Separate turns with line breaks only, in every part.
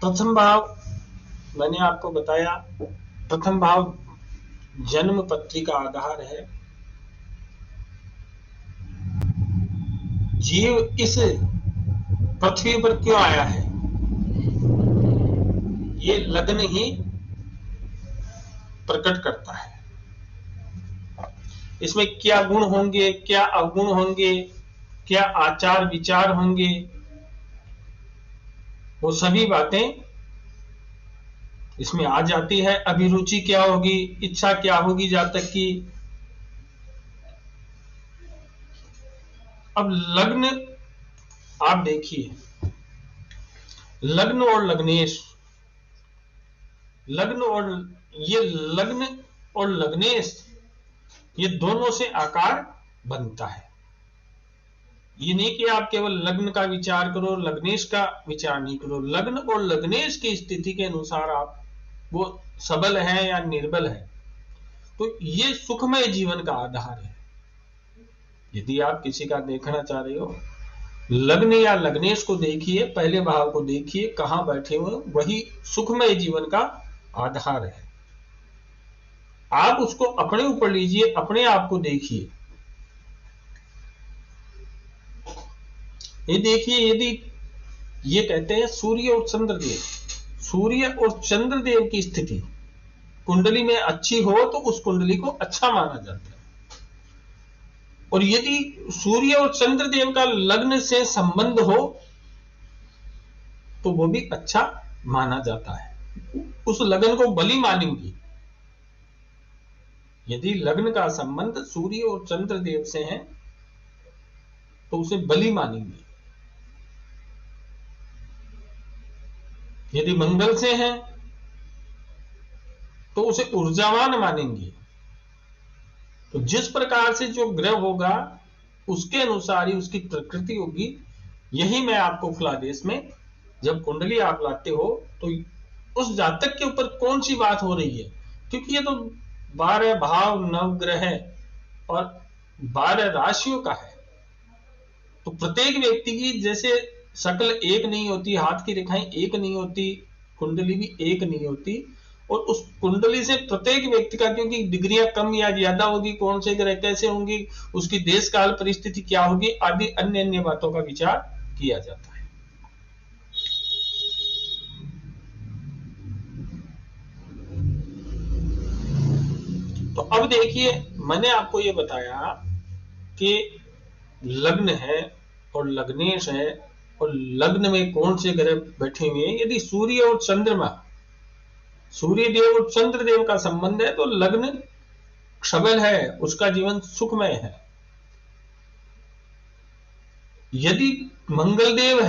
प्रथम भाव मैंने आपको बताया, प्रथम भाव जन्म पत्री का आधार है। जीव इस पृथ्वी पर क्यों आया है, ये लग्न ही प्रकट करता है। इसमें क्या गुण होंगे, क्या अवगुण होंगे, क्या आचार विचार होंगे, वो सभी बातें इसमें आ जाती है। अभिरुचि क्या होगी, इच्छा क्या होगी जातक की। अब लग्न आप देखिए, लग्न और लग्नेश, लग्न और ये लग्न और लग्नेश, ये दोनों से आकार बनता है। ये नहीं कि आप केवल लग्न का विचार करो, लग्नेश का विचार नहीं करो। लग्न और लग्नेश की स्थिति के अनुसार आप वो सबल है या निर्बल है। तो ये सुखमय जीवन का आधार है। यदि आप किसी का देखना चाह रहे हो, लग्न या लग्नेश को देखिए, पहले भाव को देखिए, कहां बैठे हुए, वही सुखमय जीवन का आधार है। आप उसको अपने ऊपर लीजिए, अपने आप को देखिए। ये देखिए, यदि ये कहते हैं सूर्य और चंद्रदेव, सूर्य और चंद्रदेव की स्थिति कुंडली में अच्छी हो तो उस कुंडली को अच्छा माना जाता है। और यदि सूर्य और चंद्रदेव का लग्न से संबंध हो तो वो भी अच्छा माना जाता है, उस लग्न को बलि मानेंगी। यदि लग्न का संबंध सूर्य और चंद्रदेव से है तो उसे बलि मानेंगे। यदि मंगल से है तो उसे ऊर्जावान मानेंगे। तो जिस प्रकार से जो ग्रह होगा उसके अनुसार ही उसकी प्रकृति होगी। यही मैं आपको फलादेश में जब कुंडली आप लाते हो तो उस जातक के ऊपर कौन सी बात हो रही है, क्योंकि ये तो 12 भाव नवग्रह और 12 राशियों का है। तो प्रत्येक व्यक्ति की जैसे शक्ल एक नहीं होती, हाथ की रेखाएं एक नहीं होती, कुंडली भी एक नहीं होती। और उस कुंडली से प्रत्येक व्यक्ति का, क्योंकि डिग्रियां कम या ज्यादा होगी, कौन से ग्रह कैसे होंगी, उसकी देश काल परिस्थिति क्या होगी, आदि अन्य अन्य बातों का विचार किया जाता है। तो अब देखिए, मैंने आपको यह बताया कि लग्न है और लग्नेश है और लग्न में कौन से ग्रह बैठे हुए हैं। यदि सूर्य और चंद्रमा, सूर्य देव और चंद्रदेव का संबंध है तो लग्न सबल है, उसका जीवन सुखमय है। यदि मंगलदेव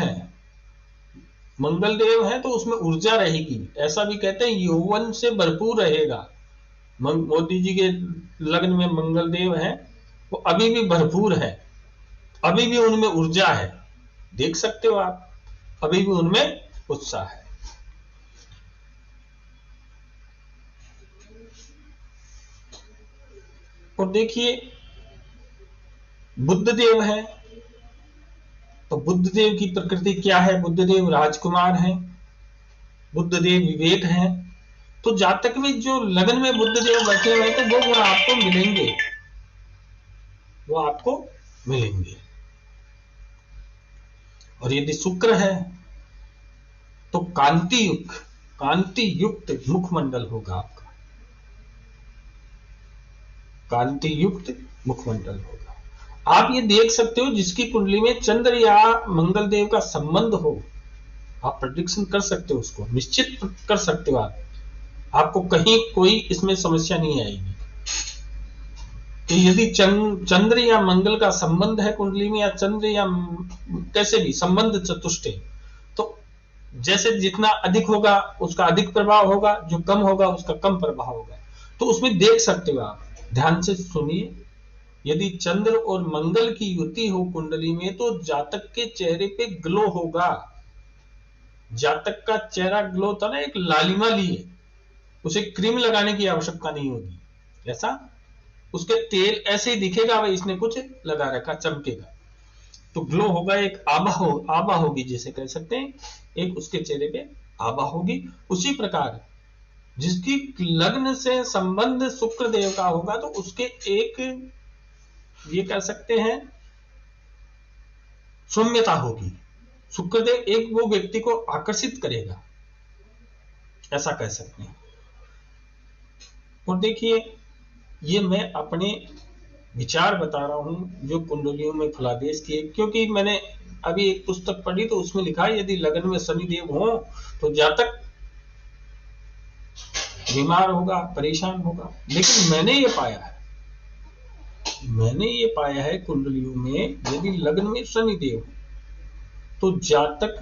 है तो उसमें ऊर्जा रहेगी। ऐसा भी कहते हैं यौवन से भरपूर रहेगा। मोदी जी के लग्न में मंगलदेव है, वो अभी भी भरपूर है, अभी भी उनमें ऊर्जा है, देख सकते हो आप, अभी भी उनमें उत्साह है। और देखिए, बुधदेव है तो बुधदेव की प्रकृति क्या है, बुधदेव राजकुमार है, बुधदेव विवेक है। तो जातक में जो लगन में बुधदेव बैठे हुए तो वो गुण आपको मिलेंगे, वो आपको मिलेंगे। और यदि शुक्र है तो कांति युक्त मुखमंडल होगा आपका, कांति युक्त मुखमंडल होगा। आप ये देख सकते हो, जिसकी कुंडली में चंद्र या मंगल देव का संबंध हो, आप प्रेडिक्शन कर सकते हो, उसको निश्चित कर सकते हो। आपको कहीं कोई इसमें समस्या नहीं आएगी कि यदि चंद्र या मंगल का संबंध है कुंडली में, या चंद्र या कैसे भी संबंध चतुष्ट, तो जैसे जितना अधिक होगा उसका अधिक प्रभाव होगा, जो कम होगा उसका कम प्रभाव होगा। तो उसमें देख सकते हो आप, ध्यान से सुनिए। यदि चंद्र और मंगल की युति हो कुंडली में तो जातक के चेहरे पे ग्लो होगा। जातक का चेहरा ग्लो था ना, एक लालिमा लिए, उसे क्रीम लगाने की आवश्यकता नहीं होगी। ऐसा उसके तेल ऐसे ही दिखेगा, भाई इसने कुछ लगा रखा, चमकेगा, तो ग्लो होगा, एक आभा होगी, जैसे कह सकते हैं, एक उसके चेहरे पे आभा होगी। उसी प्रकार जिसकी लग्न से संबंध शुक्र देव का होगा तो उसके एक, ये कह सकते हैं, सौम्यता होगी। शुक्रदेव एक वो व्यक्ति को आकर्षित करेगा, ऐसा कह सकते हैं। और देखिए, ये मैं अपने विचार बता रहा हूं जो कुंडलियों में फलादेश किए, क्योंकि मैंने अभी एक पुस्तक पढ़ी तो उसमें लिखा है यदि लगन में शनिदेव हो तो जातक बीमार होगा, परेशान होगा। लेकिन मैंने ये पाया है कुंडलियों में यदि लग्न में शनिदेव तो जातक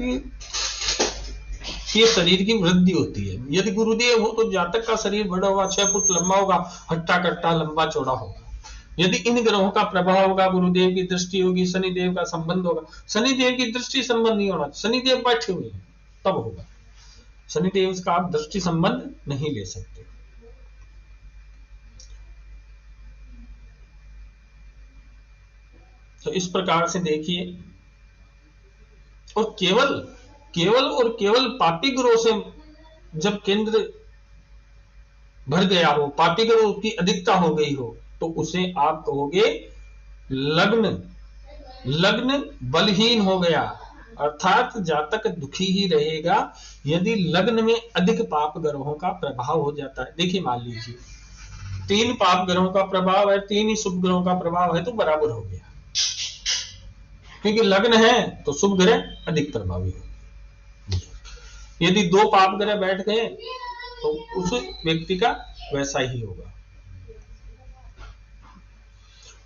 के शरीर की वृद्धि होती है। यदि गुरुदेव हो तो जातक का शरीर बड़ा होगा, 6 फुट लंबा होगा, हट्टा कट्टा लंबा चौड़ा होगा। यदि इन ग्रहों का प्रभाव होगा, गुरुदेव की दृष्टि होगी, शनिदेव का संबंध होगा। शनिदेव की दृष्टि संबंध नहीं होना, शनिदेव बैठे हुए हैं तब होगा। शनिदेव का आप दृष्टि संबंध नहीं ले सकते। तो इस प्रकार से देखिए, और केवल पापी ग्रह से जब केंद्र भर गया हो, पापी ग्रह की अधिकता हो गई हो, तो उसे आप कहोगे लग्न बलहीन हो गया, अर्थात जातक दुखी ही रहेगा यदि लग्न में अधिक पाप ग्रहों का प्रभाव हो जाता है। देखिए, मान लीजिए 3 पाप ग्रहों का प्रभाव है, 3 ही शुभ ग्रहों का प्रभाव है, तो बराबर हो गया, क्योंकि लग्न है तो शुभ ग्रह अधिक प्रभावी होंगे। यदि 2 पाप ग्रह बैठ गए तो उस व्यक्ति का वैसा ही होगा।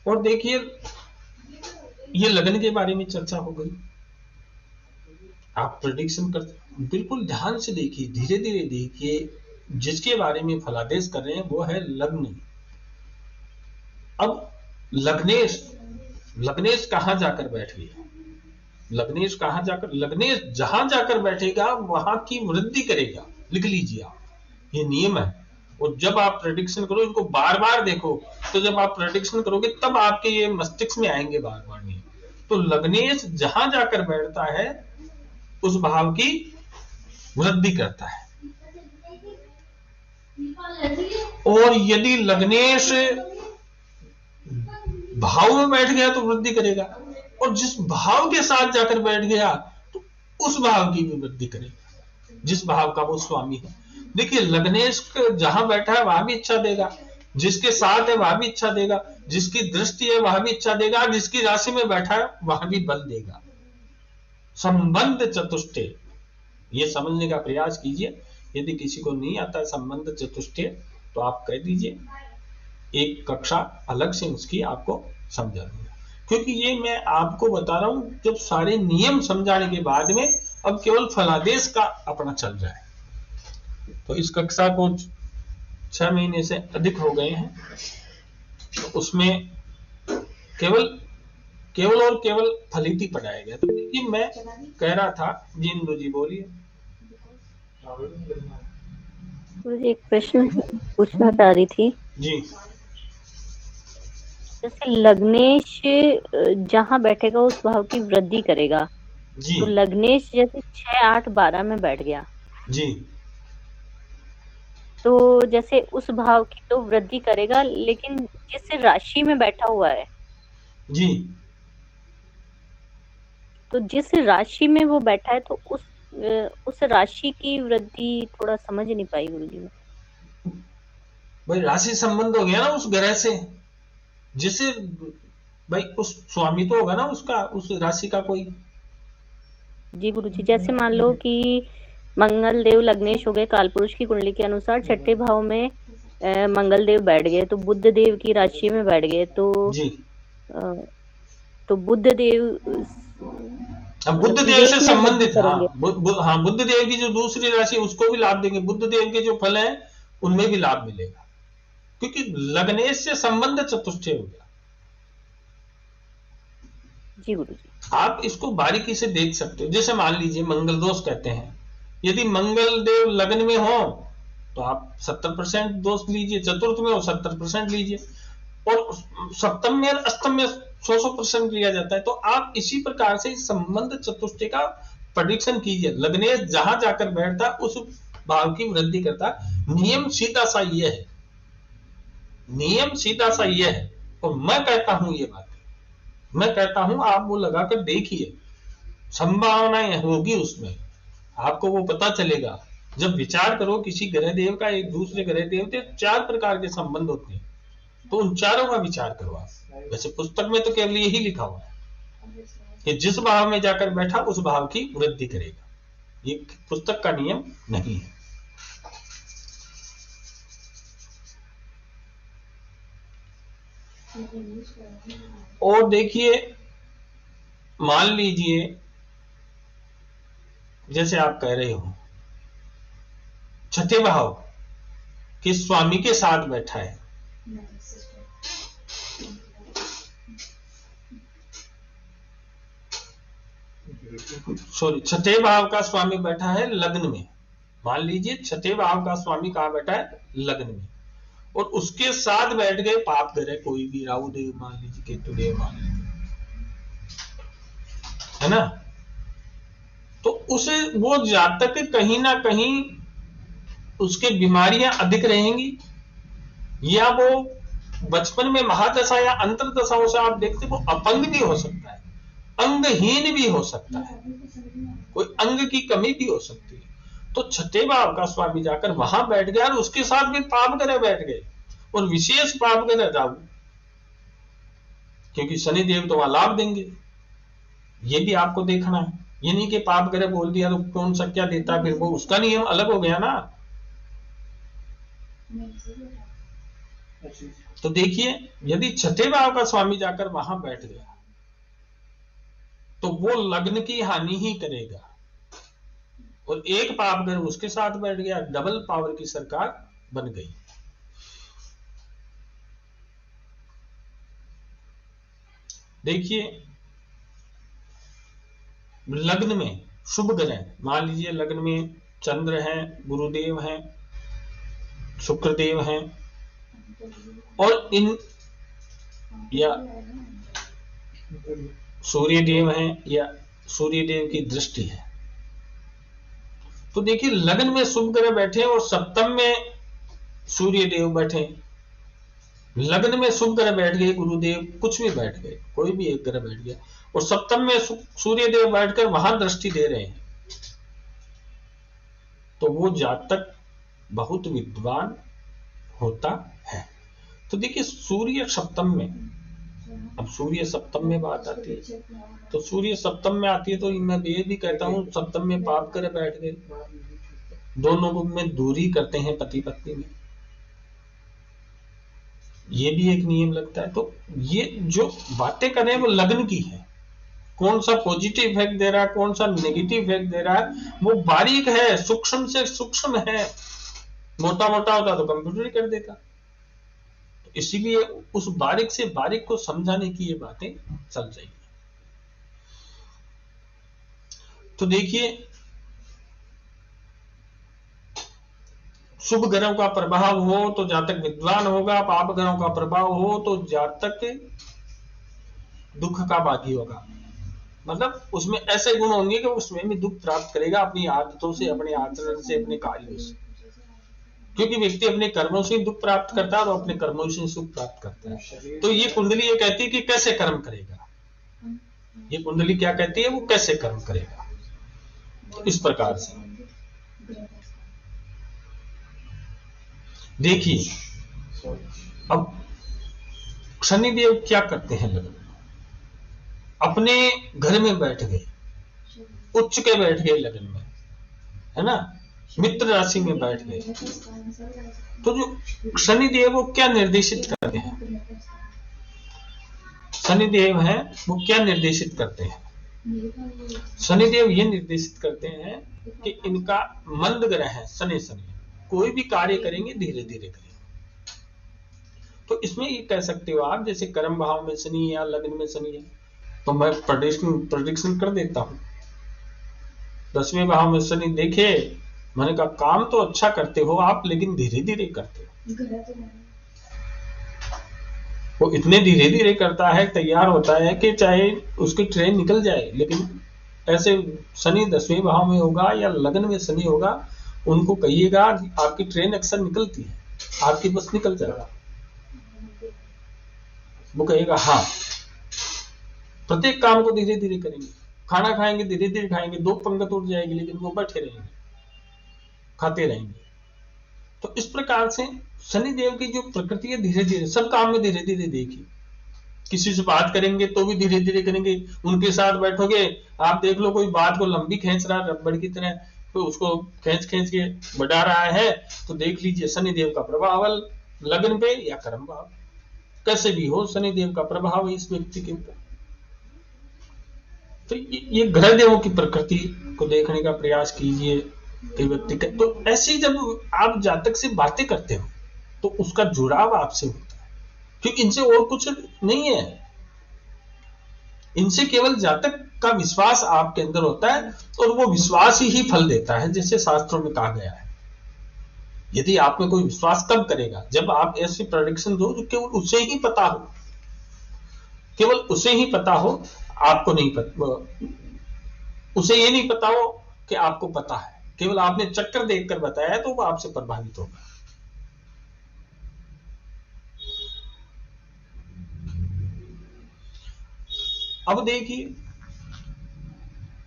और देखिए, ये लग्न के बारे में चर्चा हो गई। आप प्रेडिक्शन कर, बिल्कुल ध्यान से देखिए, धीरे धीरे देखिए, जिसके बारे में फलादेश कर रहे हैं वो है लग्न। अब लग्नेश कहां जाकर बैठ गया? लग्नेश जहां जाकर बैठेगा वहां की वृद्धि करेगा। लिख लीजिए आप, ये नियम है। और जब आप प्रेडिक्शन करो, इनको बार बार देखो, तो जब आप प्रेडिक्शन करोगे तब आपके ये मस्तिष्क में आएंगे बार बार नहीं। तो लग्नेश जहां जाकर बैठता है उस भाव की वृद्धि करता है। और यदि लग्नेश भाव में बैठ गया तो वृद्धि करेगा, और जिस भाव के साथ जाकर बैठ गया तो उस भाव की भी वृद्धि करेगा जिस भाव का वो स्वामी है। देखिए, लग्नेश जहां बैठा है वहां भी इच्छा देगा, जिसके साथ है वहां भी इच्छा देगा, जिसकी दृष्टि है वहां भी इच्छा देगा, जिसकी राशि में बैठा है वहां भी बल देगा। संबंध चतुष्टय, ये समझने का प्रयास कीजिए। यदि किसी को नहीं आता है संबंध चतुष्टय तो आप कह दीजिए, एक कक्षा अलग से उसकी आपको समझा दूंगा, क्योंकि ये मैं आपको बता रहा हूं जब सारे नियम समझाने के बाद में अब केवल फलादेश का अपना चल रहा है। तो इस कक्षा को 6 महीने से अधिक हो गए हैं, तो उसमें केवल फलित ही पढ़ाया गया। तो देखिए, मैं कह रहा था, जी इंदु जी बोलिए।
मुझे एक प्रश्न पूछना चाह रही थी
जी।
जैसे लग्नेश जहां बैठेगा उस भाव की वृद्धि करेगा,
जी।
तो लग्नेश जैसे 6, 8, 12 में बैठ गया
जी।
तो जैसे उस भाव की तो वृद्धि करेगा, लेकिन जिस राशि में बैठा हुआ है
जी,
तो जिस राशि में वो बैठा है तो उस राशि की वृद्धि थोड़ा समझ नहीं पाई गुरुजी में।
भाई राशि संबंध हो गया ना उस ग्रह से, जिसे भाई उस स्वामी तो होगा ना उसका, उस राशि का कोई।
जी गुरुजी, जैसे मान लो कि मंगल देव लग्नेश हो गए, कालपुरुष की कुंडली के अनुसार 6ठे भाव में मंगल देव बैठ गए, तो बुध देव की राशि में बैठ गए, तो
जी।
तो बुध देव
बुध देव से संबंधित, हाँ बुध देव की जो दूसरी राशि उसको भी लाभ देंगे, बुध देव के जो फल है उनमें भी लाभ मिलेगा, क्योंकि लग्नेश से संबंध चतुष्टय हो गया।
जी गुरुजी,
आप इसको बारीकी से देख सकते हो। जैसे मान लीजिए मंगल दोष कहते हैं, यदि मंगल देव लग्न में हो तो आप 70% दोष लीजिए, चतुर्थ में हो 70% लीजिए, और सप्तम में अष्टम में 100% लिया जाता है। तो आप इसी प्रकार से संबंध चतुष्टय का प्रेडिक्शन कीजिए, लग्नेश जहां जाकर बैठता उस भाव की वृद्धि करता। नियम सीधा सा ये है, नियम सीधा सा ये है, और मैं कहता हूं ये बात, मैं कहता हूं आप वो लगाकर देखिए, संभावनाएं होगी उसमें, आपको वो पता चलेगा। जब विचार करो किसी ग्रह देव का एक दूसरे ग्रह देव से 4 प्रकार के संबंध होते हैं, तो उन चारों का विचार करो आप। वैसे पुस्तक में तो केवल यही लिखा हुआ है कि जिस भाव में जाकर बैठा उस भाव की वृद्धि करेगा, ये पुस्तक का नियम नहीं है। और देखिए, मान लीजिए जैसे आप कह रहे हो छठे भाव के स्वामी के साथ बैठा है, सॉरी, छठे भाव का स्वामी बैठा है लग्न में। मान लीजिए छठे भाव का स्वामी कहां बैठा है? लग्न में, और उसके साथ बैठ गए पाप ग्रह कोई भी, राहु देव मान लीजिए, केतु देव मान लीजिए, है ना। तो उसे वो जातक कहीं ना कहीं उसके बीमारियां अधिक रहेंगी, या वो बचपन में महादशा या अंतरदशाओं से आप देखते वो अपंग भी हो सकता है, अंगहीन भी हो सकता है, कोई अंग की कमी भी हो सकती है। तो छठे भाव का स्वामी जाकर वहां बैठ गया और उसके साथ भी पाप ग्रह बैठ गए, और विशेष पाप ग्रह राहु, क्योंकि शनि देव तो वहां लाभ देंगे, ये भी आपको देखना है। ये नहीं कि पाप ग्रह बोल दिया तो कौन सा क्या देता, फिर वो उसका नियम अलग हो गया ना। तो देखिए, यदि छठे भाव का स्वामी जाकर वहां बैठ गया तो वो लग्न की हानि ही करेगा, और एक पाप ग्रह उसके साथ बैठ गया, डबल पावर की सरकार बन गई। देखिए, लग्न में शुभ ग्रह, मान लीजिए लग्न में चंद्र है, गुरुदेव हैं, शुक्रदेव हैं, और इन या सूर्य देव हैं, या सूर्य देव की दृष्टि है। तो देखिए, लग्न में शुभ ग्रह बैठे और सप्तम में सूर्य देव बैठे, लग्न में शुभ ग्रह बैठ गए, गुरुदेव कुछ भी बैठ गए, कोई भी एक ग्रह बैठ गया, और सप्तम में सूर्य देव बैठकर वहां दृष्टि दे रहे हैं, तो वो जातक बहुत विद्वान होता है। तो देखिए, सूर्य सप्तम में, अब सूर्य सप्तम में बात आती है, तो सूर्य सप्तम में आती है, तो मैं ये भी कहता हूं सप्तम में पाप ग्रह बैठ गए, दोनों में दूरी करते हैं पति पत्नी में, ये भी एक नियम लगता है। तो ये जो बातें कर रहे हैं वो लग्न की है, कौन सा पॉजिटिव इफेक्ट दे रहा है, कौन सा नेगेटिव इफेक्ट दे रहा है, वो बारीक है, सूक्ष्म से सूक्ष्म है। मोटा मोटा होता तो कंप्यूटर ही कर देता। तो इसीलिए उस बारीक से बारीक को समझाने की ये बातें चल जाएगी। तो देखिए, शुभ ग्रहों का प्रभाव हो तो जातक विद्वान होगा, पाप ग्रहों का प्रभाव हो तो जातक दुख का भागी होगा। मतलब उसमें ऐसे गुण होंगे कि उसमें भी दुख प्राप्त करेगा, अपनी आदतों से, अपने आचरण से, अपने कार्यों से, क्योंकि व्यक्ति अपने कर्मों से दुख प्राप्त करता है और अपने कर्मों से सुख प्राप्त करता है। तो ये कुंडली ये कहती है कि कैसे कर्म करेगा, ये कुंडली क्या कहती है, वो कैसे कर्म करेगा। तो इस प्रकार से देखिए, अब शनिदेव क्या करते हैं, लगन अपने घर में बैठ गए, उच्च के बैठ गए लगन में, है ना, मित्र राशि में बैठ गए। तो जो शनिदेव वो क्या निर्देशित करते हैं, शनिदेव हैं वो क्या निर्देशित करते हैं, शनिदेव ये निर्देशित करते हैं कि इनका मंद ग्रह है शनि, कोई भी कार्य करेंगे धीरे धीरे करेंगे। तो इसमें ये कह सकते हो आप, जैसे कर्म भाव में शनि या लग्न में शनि है, तो मैं प्रेडिक्शन कर देता हूं, 10वें भाव में शनि देखे, मैंने कहा काम तो अच्छा करते हो आप, लेकिन धीरे धीरे करते हो। वो इतने धीरे धीरे करता है, तैयार होता है कि चाहे उसकी ट्रेन निकल जाए, लेकिन ऐसे शनि 10वें भाव में होगा या लग्न में शनि होगा, उनको कहिएगा आपकी ट्रेन अक्सर निकलती है, आपकी बस निकल जाएगा। वो कहेगा हाँ, प्रत्येक काम को धीरे धीरे करेंगे, खाना खाएंगे धीरे धीरे खाएंगे, 2 पंगत उठ जाएगी लेकिन वो बैठे रहेंगे, खाते रहेंगे। तो इस प्रकार से शनि देव की जो प्रकृति है धीरे धीरे सब काम में धीरे धीरे देखिए। किसी से बात करेंगे तो भी धीरे धीरे करेंगे, उनके साथ बैठोगे आप देख लो कोई बात को लंबी खींच रहा है रबड़ की तरह, तो उसको खींच खींच के बढ़ा रहा है, तो देख लीजिए शनि देव का प्रभाव लग्न पे या कर्म भाव, कैसे भी हो शनि देव का प्रभाव है इस व्यक्ति के ऊपर। तो ये ग्रह देवों की प्रकृति को देखने का प्रयास कीजिए कि व्यक्ति का। तो ऐसे जब आप जातक से बातें करते हो तो उसका जुड़ाव आपसे होता है, क्योंकि इनसे और कुछ नहीं है, इनसे केवल जातक का विश्वास आपके अंदर होता है और वो विश्वास ही फल देता है, जैसे शास्त्रों में कहा गया है। यदि आप में कोई विश्वास कब करेगा, जब आप ऐसे प्रेडिक्शन दो जो केवल उसे ही पता हो, केवल उसे ही पता हो, आपको नहीं पता, उसे ये नहीं पता हो कि आपको पता है, केवल आपने चक्कर देखकर बताया है तो वो आपसे प्रभावित होगा। अब देखिए,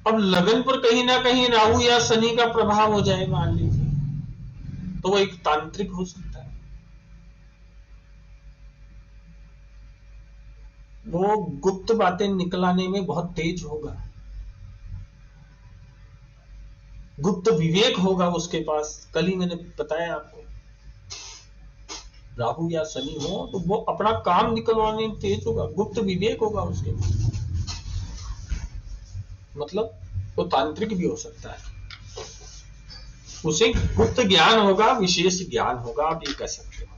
अब लगन पर कहीं ना कहीं राहु या शनि का प्रभाव हो जाए मान लीजिए, तो वो एक तांत्रिक हो सकता है, वो गुप्त बातें निकलाने में बहुत तेज होगा, गुप्त विवेक होगा उसके पास। कल ही मैंने बताया आपको, राहु या शनि हो तो वो अपना काम निकलवाने में तेज होगा, गुप्त विवेक होगा उसके पास, मतलब वो तांत्रिक भी हो सकता है, उसे गुप्त ज्ञान होगा, विशेष ज्ञान होगा, आप ये कह सकते हो।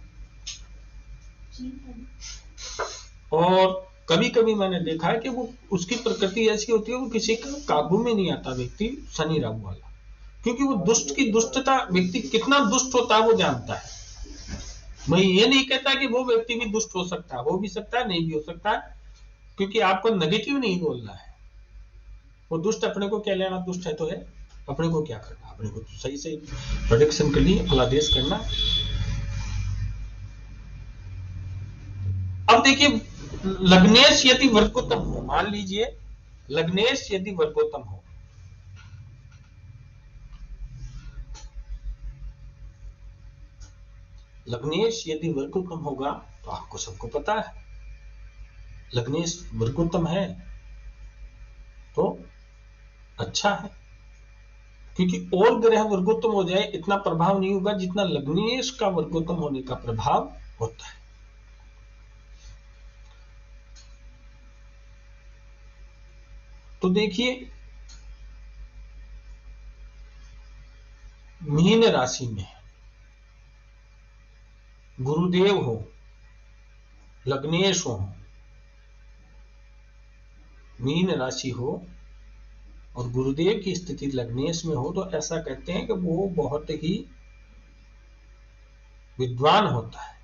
और कभी कभी मैंने देखा है कि वो उसकी प्रकृति ऐसी होती है, वो किसी का काबू में नहीं आता व्यक्ति शनि राहु वाला, क्योंकि वो दुष्ट की दुष्टता, व्यक्ति कितना दुष्ट होता है वो जानता है। मैं ये नहीं कहता कि वो व्यक्ति भी दुष्ट हो सकता है, हो भी सकता है, नहीं भी हो सकता है, क्योंकि आपको नेगेटिव नहीं बोलना है। वो दुष्ट अपने को क्या लेना, दुष्ट है तो है, अपने को क्या करना, अपने को तो सही सही प्रोडक्शन के लिए फलादेश करना। अब देखिए, लग्नेश यदि वर्गोत्तम हो, मान लीजिए लग्नेश यदि वर्गोत्तम हो, लग्नेश यदि वर्गोत्तम होगा तो आपको सबको पता है लग्नेश वर्गोत्तम है तो अच्छा है, क्योंकि और ग्रह वर्गोत्तम हो जाए इतना प्रभाव नहीं होगा जितना लग्नेश का वर्गोत्तम होने का प्रभाव होता है। तो देखिए, मीन राशि में गुरुदेव हो, लग्नेश हो, मीन राशि हो और गुरुदेव की स्थिति लग्नेश में हो, तो ऐसा कहते हैं कि वो बहुत ही विद्वान होता है।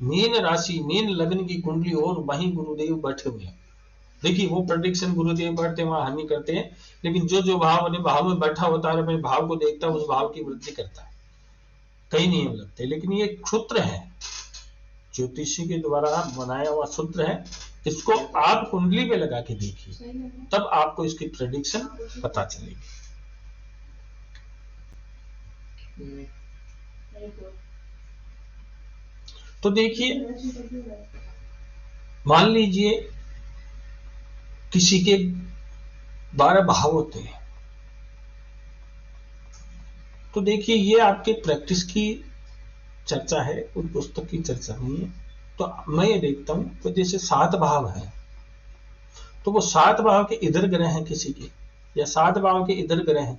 मीन राशि, मीन लग्न की कुंडली और वहीं गुरुदेव बैठे हुए हैं। देखिए, वो प्रेडिक्शन गुरुदेव बैठते वहां हानि करते हैं, लेकिन जो जो भाव अपने भाव में बैठा होता है अपने भाव को देखता है, उस भाव की वृद्धि करता है। कई नियम लगते हैं, लेकिन ये सूत्र है, ज्योतिषी के द्वारा बनाया हुआ सूत्र है। इसको आप कुंडली पे लगा के देखिए, तब आपको इसकी प्रेडिक्शन पता चलेगी। तो देखिए, मान लीजिए किसी के 12 भाव होते हैं, तो देखिए ये आपके प्रैक्टिस की चर्चा है, उस पुस्तक की चर्चा नहीं है। तो मैं ये देखता हूं तो जैसे 7 भाव है, तो वो 7 भाव के इधर ग्रह हैं किसी के, या 7 भाव के इधर ग्रह हैं।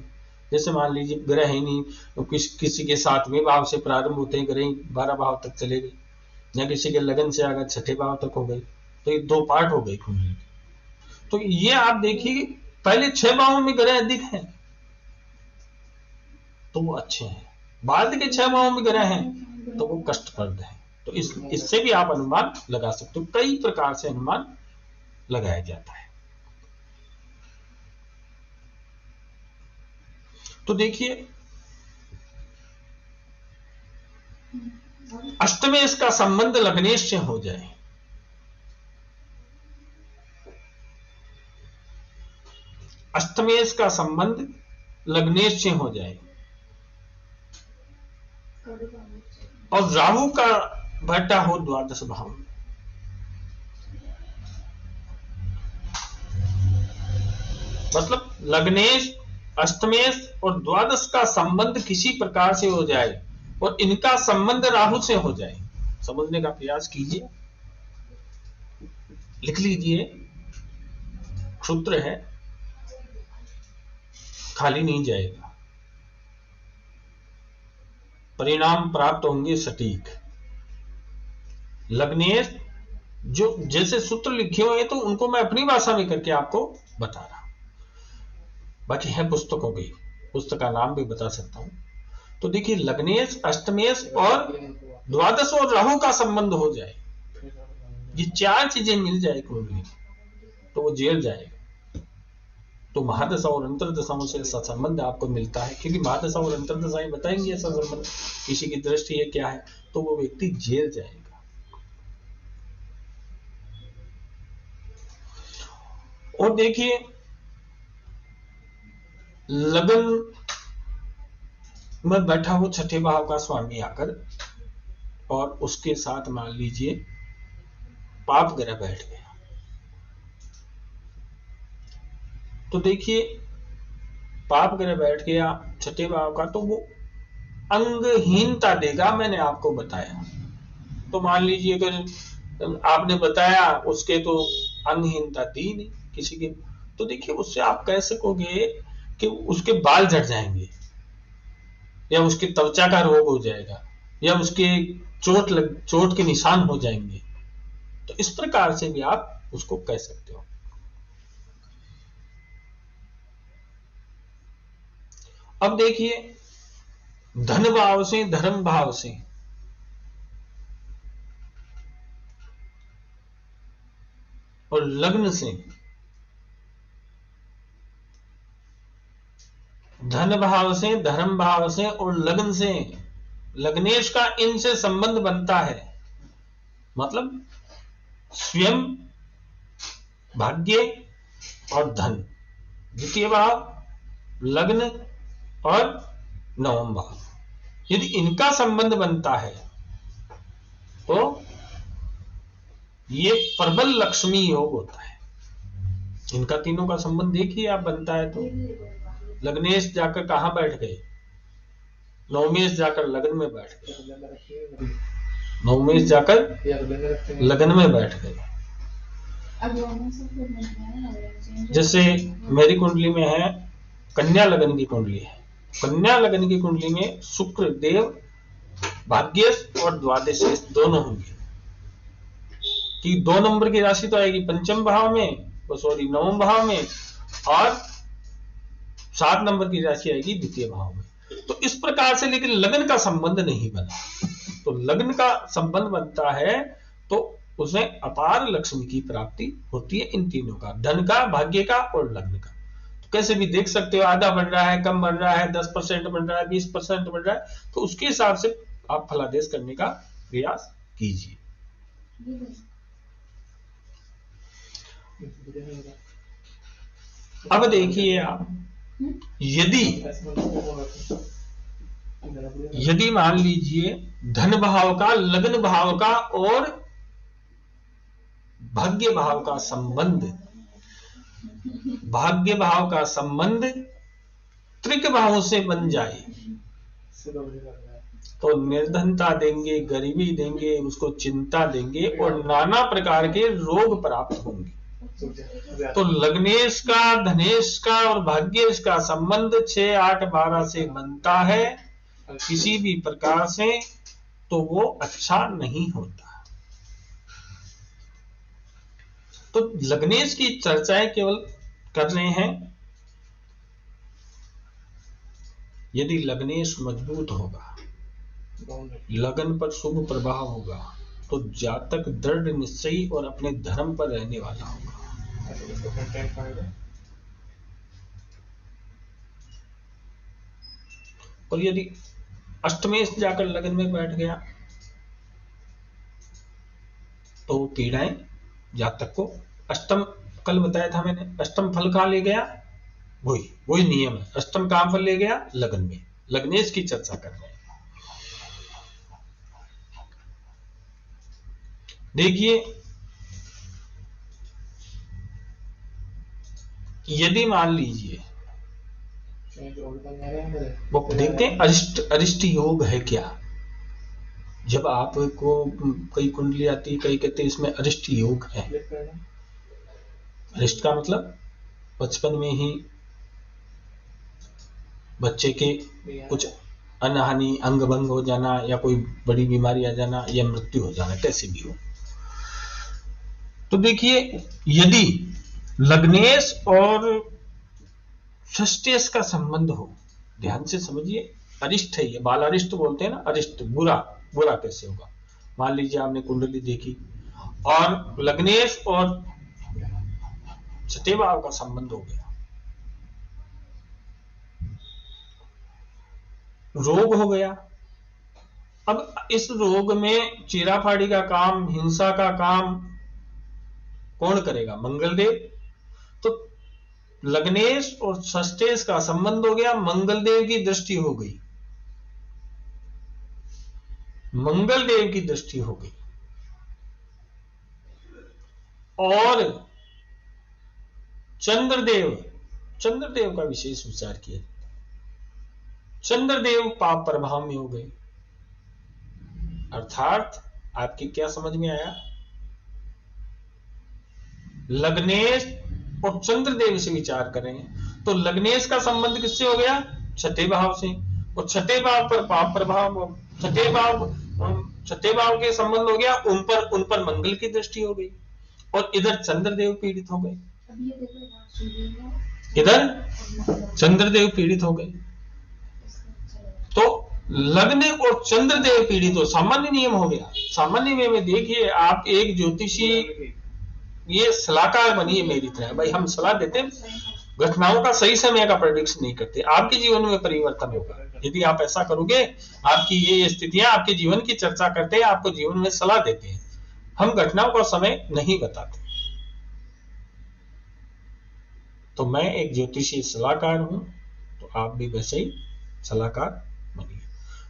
जैसे मान लीजिए ग्रह ही नहीं, तो किसी के 7वें भाव से प्रारंभ होते हैं ग्रह 12 भाव तक चले गए, या किसी के लगन से आकर 6ठे भाव तक हो गए, तो ये 2 पार्ट हो गए कुंडली। तो ये आप देखिए, पहले 6 भावों में ग्रह अधिक हैं तो वो अच्छे हैं, बाद के 6 भावों में ग्रह हैं तो वो कष्टप्रद है। तो इससे भी आप अनुमान लगा सकते हो, कई प्रकार से अनुमान लगाया जाता है। तो देखिए अष्टमेश का संबंध लग्नेश से हो जाए, अष्टमेश का संबंध लग्नेश से हो जाए और राहु का बैठा हो द्वादश भाव में, मतलब लग्नेश, अष्टमेश और द्वादश का संबंध किसी प्रकार से हो जाए और इनका संबंध राहु से हो जाए। समझने का प्रयास कीजिए, लिख लीजिए, सूत्र है, खाली नहीं जाएगा, परिणाम प्राप्त होंगे सटीक। लग्नेश जो जैसे सूत्र लिखे हुए हैं तो उनको मैं अपनी भाषा में करके आपको बता रहा हूं, बाकी है पुस्तकों की, पुस्तक का नाम भी बता सकता हूं। तो देखिए लग्नेश, अष्टमेश और द्वादश और राहु का संबंध हो जाए, ये चार चीजें मिल जाए कुंडली तो वो जेल जाएगा। तो महादशा और अंतरदशाओं से ऐसा संबंध आपको मिलता है, क्योंकि महादशा और अंतरदशाएं बताएंगे ऐसा संबंध, किसी की दृष्टि है क्या है, तो वो व्यक्ति जेल जाएगा। और देखिए लगन में बैठा हो छठे भाव का स्वामी आकर और उसके साथ मान लीजिए पाप ग्रह बैठ गया, तो देखिए पाप ग्रह बैठ गया छठे भाव का, तो वो अंगहीनता देगा, मैंने आपको बताया। तो मान लीजिए अगर आपने बताया उसके तो अंगहीनता दी नहीं किसी के, तो देखिए उससे आप कह सकोगे कि उसके बाल झड़ जाएंगे या उसकी त्वचा का रोग हो जाएगा या उसके चोट के निशान हो जाएंगे, तो इस प्रकार से भी आप उसको कह सकते हो। अब देखिए धन भाव से, धर्म भाव से और लग्न से, धन भाव से, धर्म भाव से और लग्न से, लग्नेश का इनसे संबंध बनता है, मतलब स्वयं, भाग्य और धन, द्वितीय भाव, लग्न और नवम भाव, यदि इनका संबंध बनता है तो ये प्रबल लक्ष्मी योग होता है। इनका तीनों का संबंध देखिए आप बनता है तो लग्नेश जाकर कहां बैठ गए, नवमेश जाकर लग्न में बैठ गए, नवमेश जाकर लग्न में बैठ गए। जैसे मेरी कुंडली में है कन्या लगन की कुंडली है, कन्या लगन की कुंडली में शुक्र देव भाग्येश और द्वादश दोनों होंगे, कि 2 नंबर की राशि तो आएगी पंचम भाव में, सॉरी नवम भाव में, और 7 नंबर की राशि आएगी द्वितीय भाव में। तो इस प्रकार से, लेकिन लगन का संबंध नहीं बना, तो लगन का संबंध बनता है तो उसमें अपार लक्ष्मी की प्राप्ति होती है, इन तीनों का, धन का, भाग्य का और लग्न का। तो कैसे भी देख सकते हो, आधा बढ़ रहा है, कम बढ़ रहा है, 10% बढ़ रहा है, 20% बढ़ रहा है, तो उसके हिसाब से आप फलादेश करने का प्रयास कीजिए। अब देखिए आप, यदि मान लीजिए धन भाव का, लग्न भाव का और भाग्य भाव का संबंध, भाग्य भाव का संबंध त्रिक भावों से बन जाए तो निर्धनता देंगे, गरीबी देंगे, उसको चिंता देंगे और नाना प्रकार के रोग प्राप्त होंगे। तो लग्नेश का, धनेश का और भाग्येश का संबंध 6, 8, 12 से बनता है किसी भी प्रकार से, तो वो अच्छा नहीं होता। तो लग्नेश की चर्चाएं केवल कर रहे हैं। यदि लग्नेश मजबूत होगा, लगन पर शुभ प्रभाव होगा, तो जातक दृढ़ निश्चयी और अपने धर्म पर रहने वाला होगा। और यदि अष्टमेश जाकर लग्न में बैठ गया तो पीड़ाएं जातक को, अष्टम कल बताया था मैंने, अष्टम फल कहां ले गया, वही नियम है, अष्टम कहां फल ले गया, लग्न में। लग्नेश की चर्चा कर रहे हैं। देखिए यदि मान लीजिए वो देखते हैं अरिष्ट योग है क्या। जब आपको कई कुंडली आती है, कई कहते हैं इसमें अरिष्ट योग है। अरिष्ट का मतलब बचपन में ही बच्चे के कुछ अनहानि, अंग भंग हो जाना, या कोई बड़ी बीमारी आ जाना, या मृत्यु हो जाना, कैसे भी हो। तो देखिए यदि लग्नेश और षष्टेश का संबंध हो, ध्यान से समझिए, अरिष्ट है ये, बाल अरिष्ट बोलते हैं ना, अरिष्ट बुरा कैसे होगा। मान लीजिए आपने कुंडली देखी और लग्नेश और छठे भाव का संबंध हो गया, रोग हो गया। अब इस रोग में चीराफाड़ी का काम, हिंसा का काम कौन करेगा, मंगलदेव। तो लग्नेश और षष्टेश का संबंध हो गया, मंगलदेव की दृष्टि हो गई, मंगलदेव की दृष्टि हो गई। और चंद्रदेव का विशेष विचार किया, चंद्रदेव पाप प्रभाव में हो गए। अर्थात आपकी क्या समझ में आया, लग्नेश और चंद्रदेव से विचार करें तो लग्नेश का संबंध किससे हो गया, छठे भाव से, और छठे भाव पर पाप प्रभाव, छठे भाव के संबंध हो गया, उन पर मंगल की दृष्टि हो गई, और इधर चंद्रदेव पीड़ित हो गए, इधर चंद्रदेव पीड़ित हो गए। तो लग्न और चंद्रदेव पीड़ित हो, सामान्य नियम हो गया। सामान्य नियम में देखिए, आप एक ज्योतिषी, ये सलाहकार बनिए मेरी तरह, भाई हम सलाह देते हैं, घटनाओं का सही समय का प्रेडिक्शन नहीं करते। आपके जीवन में परिवर्तन होगा यदि आप ऐसा करोगे। आपकी ये स्थितियां आपके जीवन की चर्चा करते हैं, आपको जीवन में सलाह देते हैं, हम घटनाओं का समय नहीं बताते। तो मैं एक ज्योतिषीय सलाहकार हूं, तो आप भी वैसे ही सलाहकार बनिए।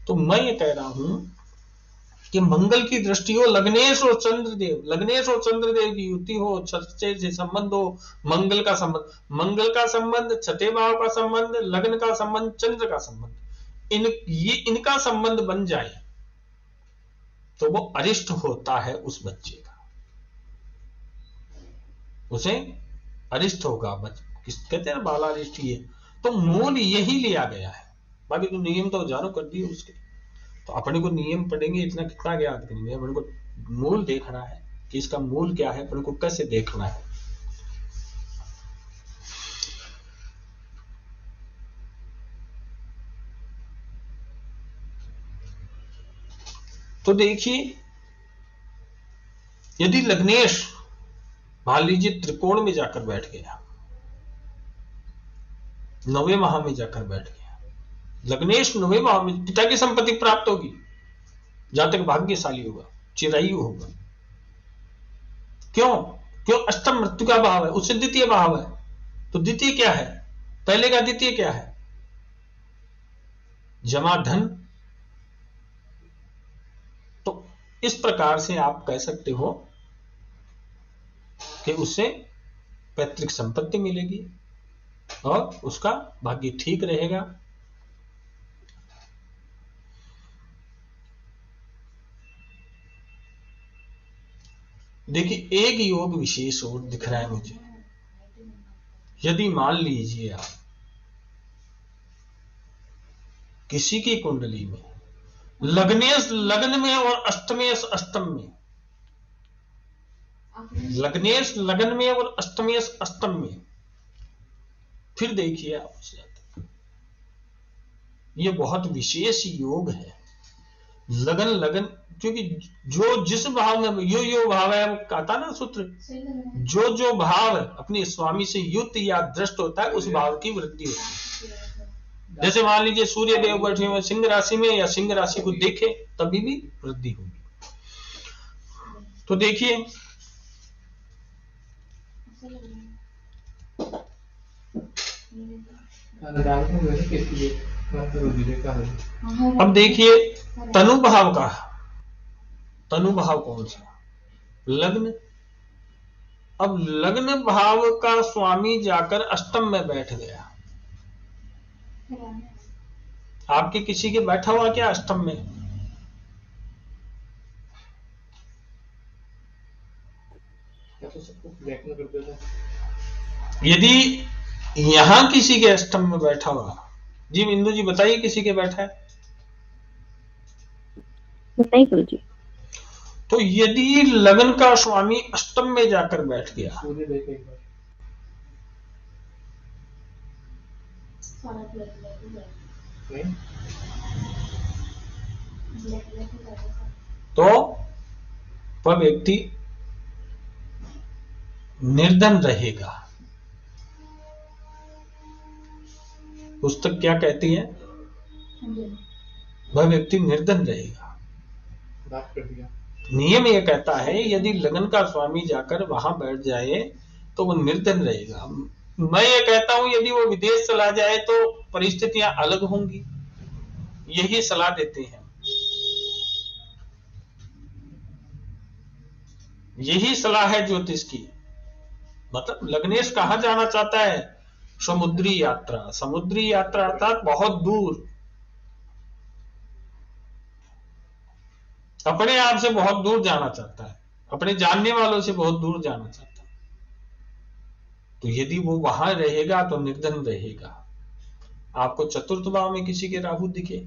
तो मैं ये कह रहा हूं कि मंगल की दृष्टि हो, लग्नेश और चंद्रदेव की युति हो, छठे से संबंध हो, मंगल का संबंध, छठे भाव का संबंध, लग्न का संबंध, चंद्र का संबंध, इनका संबंध बन जाए तो वो अरिष्ट होता है उस बच्चे का, उसे अरिष्ट होगा। कहते हैं ना बालारिष्ट, ये तो मूल यही लिया गया है। बाकी तो नियम तो जानो कर दिए उसके, तो अपने को नियम पढ़ेंगे इतना कितना याद करेंगे, अपने को मूल देखना है कि इसका मूल क्या है, अपने को कैसे देखना है। तो देखिए यदि लग्नेश मान लीजिए त्रिकोण में जाकर बैठ गया, नवे माह में जाकर बैठ गया, लग्नेश नवे माह में, पिता की संपत्ति प्राप्त होगी, जातक भाग्यशाली होगा, चिरायु होगा। क्यों अष्टम मृत्यु का भाव है, उससे द्वितीय भाव है। तो द्वितीय क्या है, पहले का द्वितीय क्या है, जमा धन। तो इस प्रकार से आप कह सकते हो कि उससे पैतृक संपत्ति मिलेगी और उसका भाग्य ठीक रहेगा। देखिए एक योग विशेष और दिख रहा है मुझे। यदि मान लीजिए आप किसी की कुंडली में लग्नेश लग्न में और अष्टमेश अष्टम में, लग्नेश लग्न में और अष्टमेश अष्टम में, फिर देखिए आप उसे, ये बहुत विशेष योग है। लगन क्योंकि जो जिस भाव में यो भाव है, वो कहता ना सूत्र, जो भाव अपने स्वामी से युक्त या दृष्ट होता है उस भाव की वृद्धि होती है। जैसे मान लीजिए सूर्य देव बैठे हुए सिंह राशि में या सिंह राशि को देखे तभी भी वृद्धि होगी। तो देखिए अब देखिए तनु भाव का, तनु भाव कौन सा? लग्न। अब लग्न भाव का स्वामी जाकर अष्टम में बैठ गया। आपके किसी के बैठा हुआ क्या अष्टम में? यदि यहां किसी के अष्टम में बैठा हुआ, जी इंदु जी बताइए किसी के बैठा है?
नहीं गुरु जी।
तो यदि लग्न का स्वामी अष्टम में जाकर बैठ गया, तो वह व्यक्ति निर्धन रहेगा। पुस्तक क्या कहती है? वह व्यक्ति निर्धन रहेगा। नियम यह कहता है यदि लग्न का स्वामी जाकर वहां बैठ जाए तो वो निर्धन रहेगा। मैं ये कहता हूं यदि वो विदेश चला जाए तो परिस्थितियां अलग होंगी, यही सलाह देते हैं। यही सलाह है ज्योतिष की। मतलब लग्नेश कहां जाना चाहता है? समुद्री यात्रा। समुद्री यात्रा अर्थात बहुत दूर, अपने आप से बहुत दूर जाना चाहता है, अपने जानने वालों से बहुत दूर जाना चाहता है। तो यदि वो वहां रहेगा तो निर्धन रहेगा। आपको चतुर्थ भाव में किसी के राहु दिखे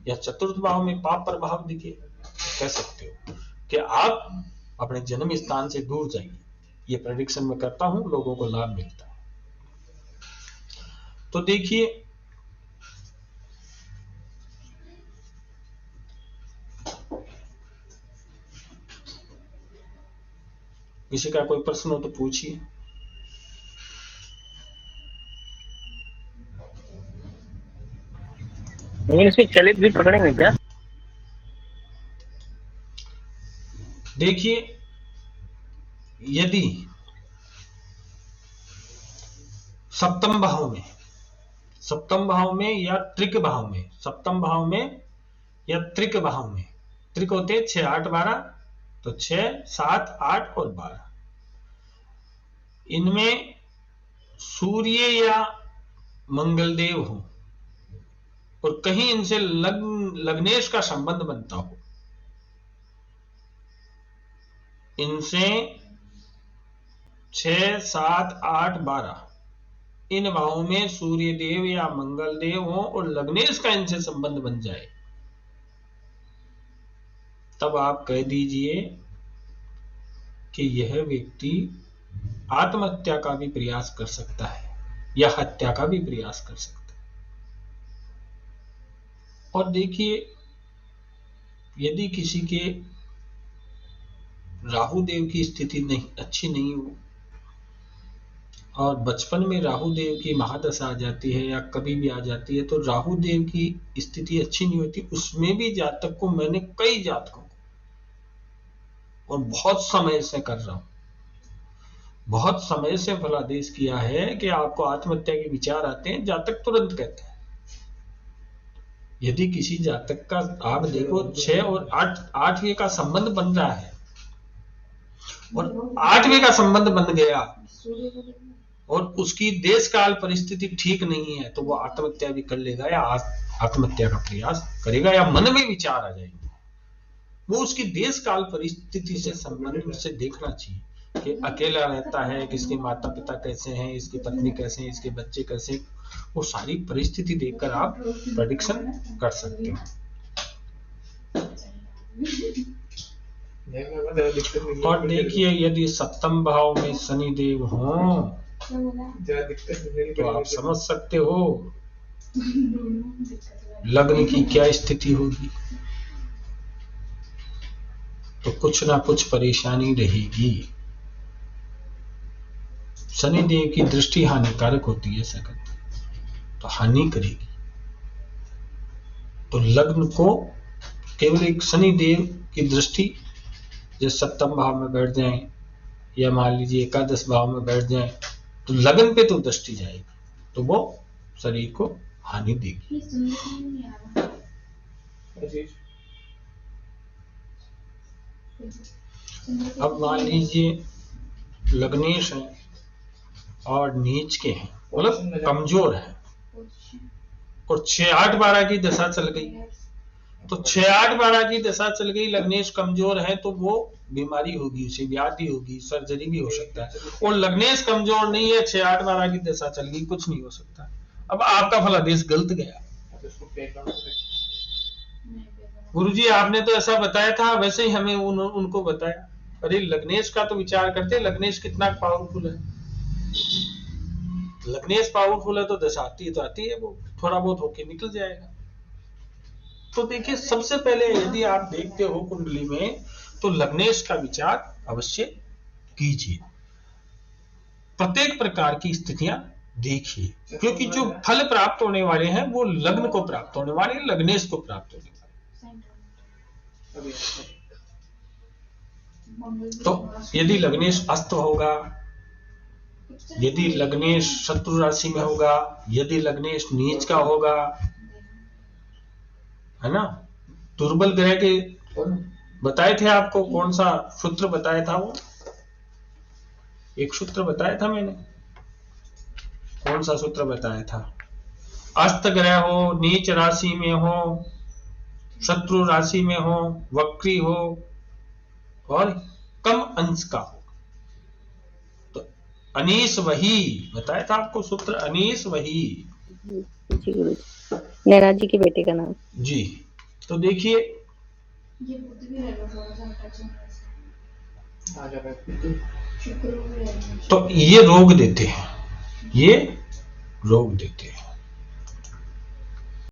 या चतुर्थ भाव में पाप प्रभाव दिखे, कह सकते हो कि आप अपने जन्म स्थान से दूर जाइए। ये प्रेडिक्शन में करता हूं, लोगों को लाभ मिलता है। तो देखिए किसी का कोई प्रश्न हो तो पूछिए।
इसमें चलित भी पकड़ेंगे क्या?
देखिए यदि सप्तम भाव में या त्रिक भाव में, सप्तम भाव में या त्रिक भाव में, त्रिक होते 6, 8, 12, तो 6, 7, 8 और 12, इनमें सूर्य या मंगलदेव हो और कहीं इनसे लग्नेश का संबंध बनता हो, इनसे 6, 7, 8, 12 इन भावों में सूर्य देव या मंगल देव हो और लग्नेश का इनसे संबंध बन जाए, तब आप कह दीजिए कि यह व्यक्ति आत्महत्या का भी प्रयास कर सकता है या हत्या का भी प्रयास कर सकता है। और देखिए यदि किसी के राहु देव की स्थिति अच्छी नहीं हो और बचपन में राहु देव की महादशा आ जाती है या कभी भी आ जाती है, तो राहु देव की स्थिति अच्छी नहीं होती। उसमें भी जातक को, मैंने कई जातकों को और बहुत समय से कर रहा हूं, बहुत समय से फलादेश किया है कि आपको आत्महत्या के विचार आते हैं, जातक तुरंत कहते हैं। यदि किसी जातक का आप देखो 6 और 8वें का संबंध बन रहा है और 8वें का संबंध बन गया और उसकी देश काल परिस्थिति ठीक नहीं है, तो वो आत्महत्या भी कर लेगा या आत्महत्या का प्रयास करेगा या मन में विचार आ जाएंगे। वो उसकी देश काल परिस्थिति से संबंध से देखना चाहिए कि अकेला रहता है, किसके माता पिता कैसे हैं, इसकी पत्नी कैसे हैं, इसके बच्चे कैसे, वो सारी परिस्थिति देखकर आप प्रेडिक्शन कर सकते हो। और देखिए यदि सप्तम भाव में शनि देव हो तो आप समझ सकते हो लग्न की क्या स्थिति होगी। तो कुछ ना कुछ परेशानी रहेगी। शनि देव की दृष्टि हानिकारक होती है, ऐसा करते तो हानि करेगी। तो लग्न को केवल एक शनि देव की दृष्टि, जैसे सप्तम भाव में बैठ जाएं या मान लीजिए एकादश भाव में बैठ जाएं, तो लगन पे तो दृष्टि जाएगी, तो वो शरीर को हानि देगी। अब मान लीजिए लग्नेश है और नीच के हैं, मतलब कमजोर है, और 6-8-12 की दशा चल गई, तो 6-8-12 की दशा चल गई, लग्नेश कमजोर है तो वो बीमारी होगी, उसे व्याधि होगी, सर्जरी भी हो सकता है। और लग्नेश कमजोर नहीं है, 6-8-12 की दशा चल गई, कुछ नहीं हो सकता। अब आपका फलादेश गलत गया। गुरुजी आपने तो ऐसा बताया था, वैसे ही हमें उनको बताया। अरे लग्नेश का तो विचार करते, लग्नेश कितना पावरफुल है। लग्नेश पावरफुल है तो दशा आती है तो आती है, वो थोड़ा बहुत होके निकल जाएगा। तो देखिए, सबसे पहले यदि आप देखते हो कुंडली में, तो लग्नेश का विचार अवश्य कीजिए। प्रत्येक प्रकार की स्थितियां देखिए, क्योंकि जो फल प्राप्त होने वाले हैं वो लग्न को प्राप्त होने वाले, लग्नेश को प्राप्त होने वाले। तो यदि लग्नेश अस्त होगा, यदि लग्नेश शत्रु राशि में होगा, यदि लग्नेश नीच का होगा, है ना, दुर्बल ग्रह के बताए थे आपको, कौन सा सूत्र बताया था, वो एक सूत्र बताया था मैंने, कौन सा सूत्र बताया था? अस्त ग्रह हो, नीच राशि में हो, शत्रु राशि में हो, वक्री हो और कम अंश का हो, तो अनीस वही बताया था आपको सूत्र, अनीस वही।
जी गुरु जी, नैना जी के बेटे का नाम
जी। तो देखिए, तो ये रोग देते हैं, ये रोग देते हैं।